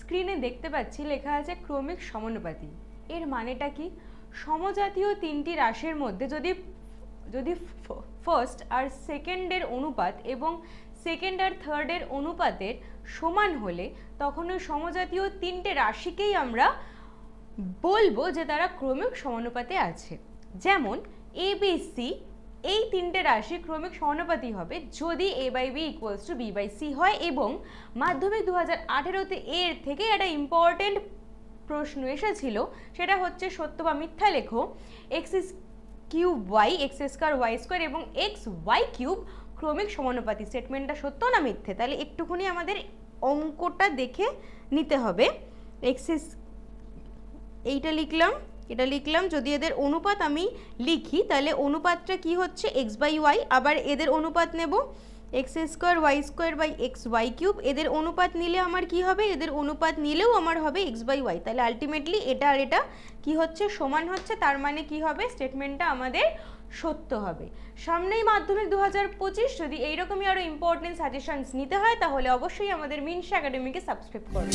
স্ক্রিনে দেখতে পাচ্ছি লেখা আছে ক্রমিক সমানুপাতি। এর মানেটা কি? সমজাতীয় তিনটি রাশির মধ্যে যদি ফার্স্ট আর সেকেন্ডের অনুপাত এবং সেকেন্ড আর থার্ডের অনুপাতের সমান হলে তখন ওই সমজাতীয় তিনটে রাশিকেই আমরা বলবো যে তারা ক্রমিক সমানুপাতে আছে। যেমন এ বি সি, এই তিনটে রাশি ক্রমিক সমানুপাতি হবে যদি a/b = b/c হয়। এবং মাধ্যমিক 2018-তে এর থেকে একটা ইম্পর্টেন্ট প্রশ্ন এসেছিল, সেটা হচ্ছে সত্য বা মিথ্যা লেখো। x³ y x² y² এবং xy³ ক্রমিক সমানুপাতি, স্টেটমেন্টটা সত্য না মিথ্যে? তাহলে একটুখানি আমাদের অঙ্কটা দেখে নিতে হবে। এইটা লিখলাম, এটা লিখলাম। যদি এদের অনুপাত আমি লিখি তাহলে অনুপাতটা কি হচ্ছে x/y, আবার এদের অনুপাত নেব x² y² xy³। এদের অনুপাত নিলে আমার কি হবে? এদের অনুপাত নিলেও আমার হবে x/y। তাহলে আলটিমেটলি এটা আর এটা কি হচ্ছে? সমান হচ্ছে। তার মানে কি হবে? স্টেটমেন্টটা আমাদের সত্য হবে। সামনেই মাধ্যমিক 2025, যদি এইরকমই আরও ইম্পর্টেন্ট সাজেশনস নিতে হয় তাহলে অবশ্যই আমাদের মিনসা একাডেমিকে সাবস্ক্রাইব করুন।